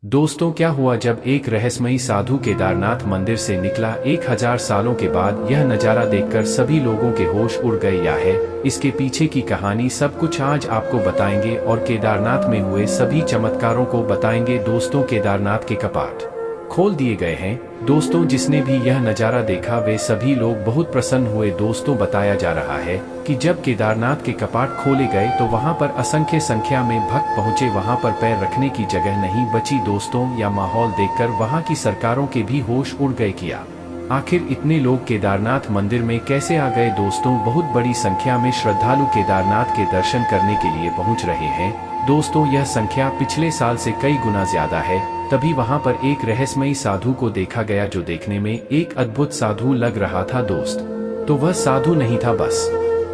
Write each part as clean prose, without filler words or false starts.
दोस्तों, क्या हुआ जब एक रहस्यमयी साधु केदारनाथ मंदिर से निकला। 1000 सालों के बाद यह नज़ारा देखकर सभी लोगों के होश उड़ गए। या है इसके पीछे की कहानी, सब कुछ आज आपको बताएंगे और केदारनाथ में हुए सभी चमत्कारों को बताएंगे। दोस्तों, केदारनाथ के कपाट खोल दिए गए हैं। दोस्तों, जिसने भी यह नज़ारा देखा वे सभी लोग बहुत प्रसन्न हुए। दोस्तों, बताया जा रहा है कि जब केदारनाथ के कपाट खोले गए तो वहां पर असंख्य संख्या में भक्त पहुंचे। वहां पर पैर रखने की जगह नहीं बची। दोस्तों, यह माहौल देखकर वहां की सरकारों के भी होश उड़ गए। किया आखिर इतने लोग केदारनाथ मंदिर में कैसे आ गए। दोस्तों, बहुत बड़ी संख्या में श्रद्धालु केदारनाथ के दर्शन करने के लिए पहुंच रहे हैं। दोस्तों, यह संख्या पिछले साल से कई गुना ज्यादा है। तभी वहां पर एक रहस्यमयी साधु को देखा गया जो देखने में एक अद्भुत साधु लग रहा था। दोस्त, तो वह साधु नहीं था, बस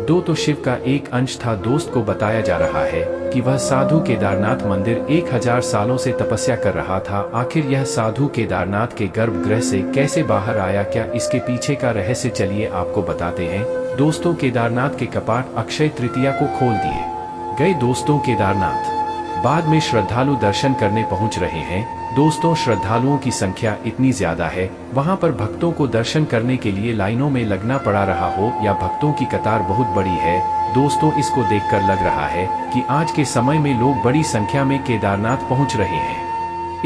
तो शिव का एक अंश था। दोस्त को बताया जा रहा है कि वह साधु केदारनाथ मंदिर 1000 सालों से तपस्या कर रहा था। आखिर यह साधु केदारनाथ के गर्भगृह से कैसे बाहर आया, क्या इसके पीछे का रहस्य, चलिए आपको बताते हैं। दोस्तों, केदारनाथ के कपाट अक्षय तृतीया को खोल दिए गए। दोस्तों, केदारनाथ बाद में श्रद्धालु दर्शन करने पहुंच रहे हैं। दोस्तों, श्रद्धालुओं की संख्या इतनी ज्यादा है, वहां पर भक्तों को दर्शन करने के लिए लाइनों में लगना पड़ा रहा हो या भक्तों की कतार बहुत बड़ी है। दोस्तों, इसको देखकर लग रहा है कि आज के समय में लोग बड़ी संख्या में केदारनाथ पहुंच रहे हैं।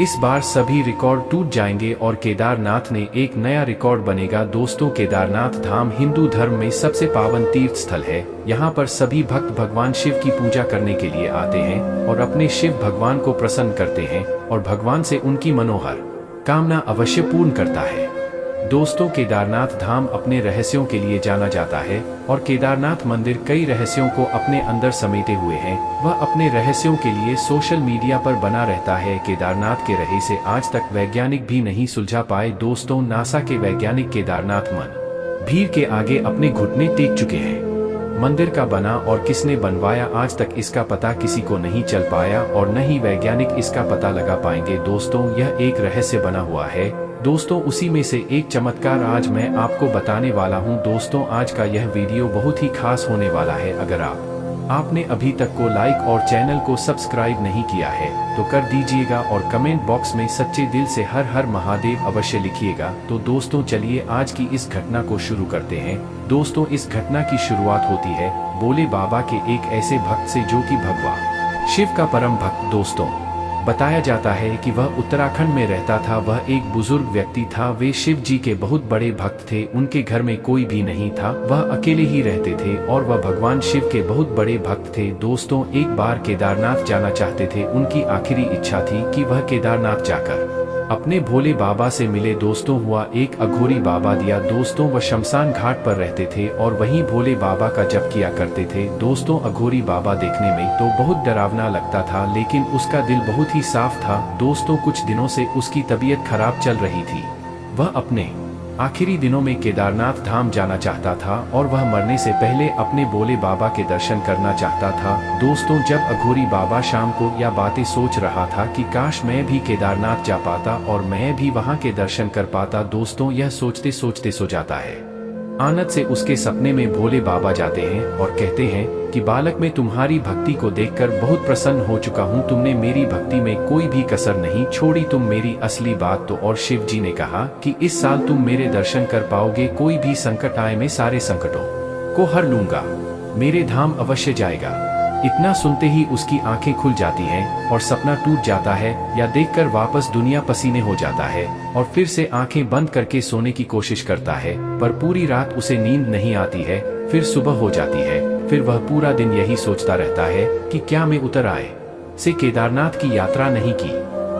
इस बार सभी रिकॉर्ड टूट जाएंगे और केदारनाथ ने एक नया रिकॉर्ड बनेगा। दोस्तों, केदारनाथ धाम हिंदू धर्म में सबसे पावन तीर्थ स्थल है। यहाँ पर सभी भक्त भगवान शिव की पूजा करने के लिए आते हैं और अपने शिव भगवान को प्रसन्न करते हैं और भगवान से उनकी मनोहर कामना अवश्य पूर्ण करता है। दोस्तों, केदारनाथ धाम अपने रहस्यों के लिए जाना जाता है और केदारनाथ मंदिर कई रहस्यों को अपने अंदर समेटे हुए हैं। वह अपने रहस्यों के लिए सोशल मीडिया पर बना रहता है। केदारनाथ के रहस्य आज तक वैज्ञानिक भी नहीं सुलझा पाए। दोस्तों, नासा के वैज्ञानिक केदारनाथ भीड़ के आगे अपने घुटने टेक चुके हैं। मंदिर का बना और किसने बनवाया, आज तक इसका पता किसी को नहीं चल पाया और न ही वैज्ञानिक इसका पता लगा पाएंगे। दोस्तों, यह एक रहस्य बना हुआ है। दोस्तों, उसी में से एक चमत्कार आज मैं आपको बताने वाला हूं। दोस्तों, आज का यह वीडियो बहुत ही खास होने वाला है। अगर आपने अभी तक को लाइक और चैनल को सब्सक्राइब नहीं किया है तो कर दीजिएगा और कमेंट बॉक्स में सच्चे दिल से हर हर महादेव अवश्य लिखिएगा। तो दोस्तों, चलिए आज की इस घटना को शुरू करते हैं। दोस्तों, इस घटना की शुरुआत होती है भोले बाबा के एक ऐसे भक्त से जो कि भगवान शिव का परम भक्त। दोस्तों, बताया जाता है कि वह उत्तराखंड में रहता था। वह एक बुजुर्ग व्यक्ति था। वे शिव जी के बहुत बड़े भक्त थे। उनके घर में कोई भी नहीं था, वह अकेले ही रहते थे और वह भगवान शिव के बहुत बड़े भक्त थे। दोस्तों, एक बार केदारनाथ जाना चाहते थे। उनकी आखिरी इच्छा थी कि वह केदारनाथ जाकर अपने भोले बाबा से मिले। दोस्तों, हुआ एक अघोरी बाबा दिया। दोस्तों, वह शमशान घाट पर रहते थे और वहीं भोले बाबा का जप किया करते थे। दोस्तों, अघोरी बाबा देखने में तो बहुत डरावना लगता था, लेकिन उसका दिल बहुत ही साफ था। दोस्तों, कुछ दिनों से उसकी तबीयत खराब चल रही थी। वह अपने आखिरी दिनों में केदारनाथ धाम जाना चाहता था और वह मरने से पहले अपने भोले बाबा के दर्शन करना चाहता था। दोस्तों, जब अघोरी बाबा शाम को यह बातें सोच रहा था कि काश मैं भी केदारनाथ जा पाता और मैं भी वहां के दर्शन कर पाता। दोस्तों, यह सोचते सोचते सो जाता है। आनंद से उसके सपने में भोले बाबा जाते हैं और कहते हैं कि बालक, मैं तुम्हारी भक्ति को देखकर बहुत प्रसन्न हो चुका हूँ। तुमने मेरी भक्ति में कोई भी कसर नहीं छोड़ी, तुम मेरी असली बात तो। और शिव जी ने कहा कि इस साल तुम मेरे दर्शन कर पाओगे। कोई भी संकट आए, मैं सारे संकटों को हर लूंगा, मेरे धाम अवश्य जाएगा। इतना सुनते ही उसकी आंखें खुल जाती हैं और सपना टूट जाता है। या देखकर वापस दुनिया पसीने हो जाता है और फिर से आंखें बंद करके सोने की कोशिश करता है, पर पूरी रात उसे नींद नहीं आती है। फिर सुबह हो जाती है। फिर वह पूरा दिन यही सोचता रहता है कि क्या मैं उतर आए से केदारनाथ की यात्रा नहीं की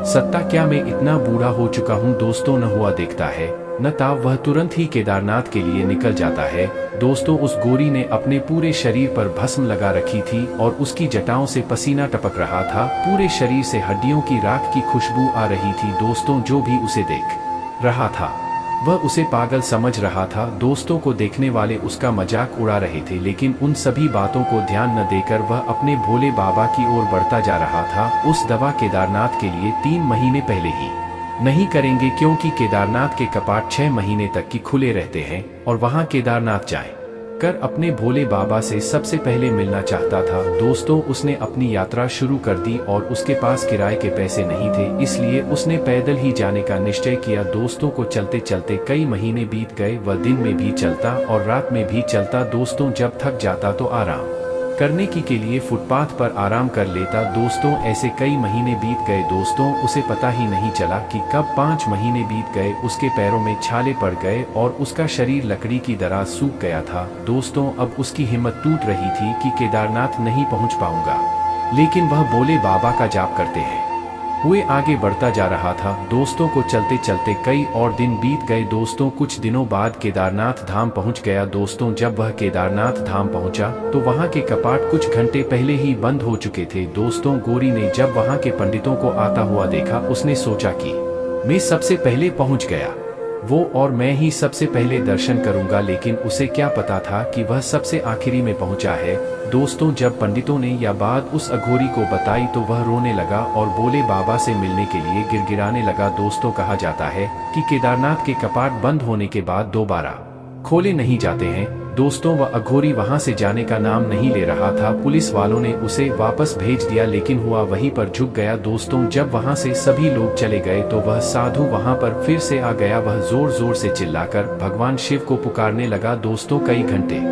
सकता, क्या मैं इतना बूढ़ा हो चुका हूँ। दोस्तों, न हुआ देखता है न ताव, वह तुरंत ही केदारनाथ के लिए निकल जाता है। दोस्तों, उस गोरी ने अपने पूरे शरीर पर भस्म लगा रखी थी और उसकी जटाओं से पसीना टपक रहा था। पूरे शरीर से हड्डियों की राख की खुशबू आ रही थी। दोस्तों, जो भी उसे देख रहा था वह उसे पागल समझ रहा था। दोस्तों को देखने वाले उसका मजाक उड़ा रहे थे, लेकिन उन सभी बातों को ध्यान न देकर वह अपने भोले बाबा की ओर बढ़ता जा रहा था। उस दवा केदारनाथ के लिए 3 महीने पहले ही नहीं करेंगे, क्योंकि केदारनाथ के कपाट 6 महीने तक की खुले रहते हैं और वहां केदारनाथ जाए कर अपने भोले बाबा से सबसे पहले मिलना चाहता था। दोस्तों उसने अपनी यात्रा शुरू कर दी और उसके पास किराए के पैसे नहीं थे, इसलिए उसने पैदल ही जाने का निश्चय किया। दोस्तों को चलते चलते कई महीने बीत गए। वह दिन में भी चलता और रात में भी चलता। दोस्तों जब थक जाता तो आराम करने के लिए फुटपाथ पर आराम कर लेता। दोस्तों ऐसे कई महीने बीत गए। दोस्तों उसे पता ही नहीं चला कि कब 5 महीने बीत गए। उसके पैरों में छाले पड़ गए और उसका शरीर लकड़ी की तरह सूख गया था। दोस्तों अब उसकी हिम्मत टूट रही थी कि केदारनाथ नहीं पहुंच पाऊंगा, लेकिन वह भोले बाबा का जाप करते हुए आगे बढ़ता जा रहा था। दोस्तों को चलते चलते कई और दिन बीत गए। दोस्तों कुछ दिनों बाद केदारनाथ धाम पहुंच गया। दोस्तों जब वह केदारनाथ धाम पहुंचा तो वहां के कपाट कुछ घंटे पहले ही बंद हो चुके थे। दोस्तों गोरी ने जब वहां के पंडितों को आता हुआ देखा, उसने सोचा कि मैं सबसे पहले पहुंच गया, वो और मैं ही सबसे पहले दर्शन करूंगा। लेकिन उसे क्या पता था कि वह सबसे आखिरी में पहुंचा है। दोस्तों जब पंडितों ने यह बात उस अघोरी को बताई तो वह रोने लगा और भोले बाबा से मिलने के लिए गिड़गिड़ाने लगा। दोस्तों कहा जाता है कि केदारनाथ के कपाट बंद होने के बाद दोबारा खोले नहीं जाते हैं। दोस्तों वह अघोरी वहां से जाने का नाम नहीं ले रहा था। पुलिस वालों ने उसे वापस भेज दिया, लेकिन हुआ वहीं पर झुक गया। दोस्तों जब वहां से सभी लोग चले गए तो वह साधु वहां पर फिर से आ गया। वह जोर जोर से चिल्लाकर भगवान शिव को पुकारने लगा। दोस्तों कई घंटे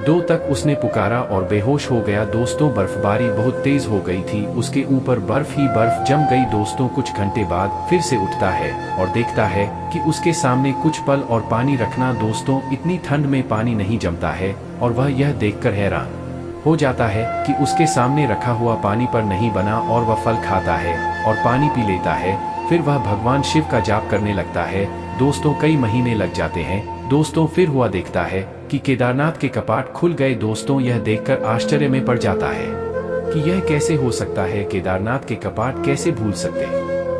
2 तक उसने पुकारा और बेहोश हो गया। दोस्तों बर्फबारी बहुत तेज हो गई थी, उसके ऊपर बर्फ ही बर्फ जम गई। दोस्तों कुछ घंटे बाद फिर से उठता है और देखता है कि उसके सामने कुछ पल और पानी रखना। दोस्तों इतनी ठंड में पानी नहीं जमता है और वह यह देखकर हैरान हो जाता है कि उसके सामने रखा हुआ पानी पर नहीं बना और वह फल खाता है और पानी पी लेता है। फिर वह भगवान शिव का जाप करने लगता है। दोस्तों कई महीने लग जाते हैं। दोस्तों फिर हुआ देखता है कि केदारनाथ के कपाट खुल गए। दोस्तों यह देखकर आश्चर्य में पड़ जाता है कि यह कैसे हो सकता है, केदारनाथ के कपाट कैसे भूल सकते।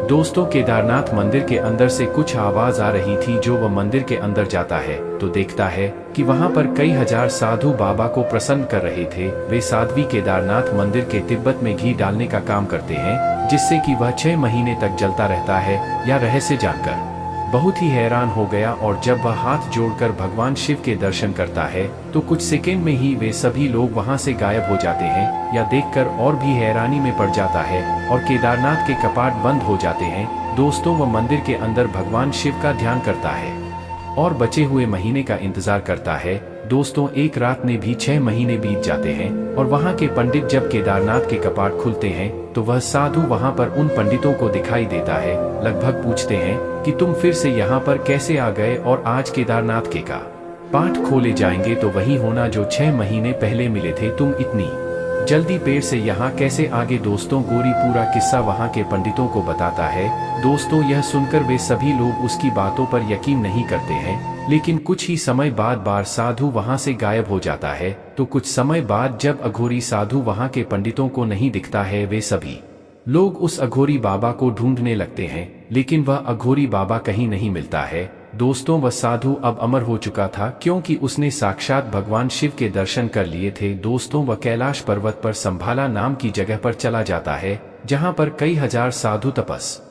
दोस्तों केदारनाथ मंदिर के अंदर से कुछ आवाज आ रही थी। जो वह मंदिर के अंदर जाता है तो देखता है कि वहां पर कई हजार साधु बाबा को प्रसन्न कर रहे थे। वे साध्वी केदारनाथ मंदिर के तिब्बत में घी डालने का काम करते हैं, जिससे कि वह 6 महीने तक जलता रहता है। यह रहस्य जानकर बहुत ही हैरान हो गया और जब वह हाथ जोड़कर भगवान शिव के दर्शन करता है तो कुछ सेकंड में ही वे सभी लोग वहां से गायब हो जाते हैं। यह देखकर और भी हैरानी में पड़ जाता है और केदारनाथ के कपाट बंद हो जाते हैं। दोस्तों वह मंदिर के अंदर भगवान शिव का ध्यान करता है और बचे हुए महीने का इंतजार करता है। दोस्तों एक रात में भी 6 महीने बीत जाते हैं और वहां के पंडित जब केदारनाथ के कपाट खुलते हैं तो वह साधु वहां पर उन पंडितों को दिखाई देता है। लगभग पूछते हैं कि तुम फिर से यहाँ पर कैसे आ गए और आज केदारनाथ के कपाट खोले जाएंगे तो वही होना जो 6 महीने पहले मिले थे। तुम इतनी जल्दी पेड़ से यहाँ कैसे आगे। दोस्तों गोरी पूरा किस्सा वहाँ के पंडितों को बताता है। दोस्तों यह सुनकर वे सभी लोग उसकी बातों पर यकीन नहीं करते हैं, लेकिन कुछ ही समय बाद बार साधु वहाँ से गायब हो जाता है। तो कुछ समय बाद जब अघोरी साधु वहाँ के पंडितों को नहीं दिखता है, वे सभी लोग उस अघोरी बाबा को ढूंढने लगते हैं, लेकिन वह अघोरी बाबा कहीं नहीं मिलता है। दोस्तों वह साधु अब अमर हो चुका था क्योंकि उसने साक्षात भगवान शिव के दर्शन कर लिए थे। दोस्तों वह कैलाश पर्वत पर संभाला नाम की जगह पर चला जाता है, जहां पर कई हजार साधु तपस्या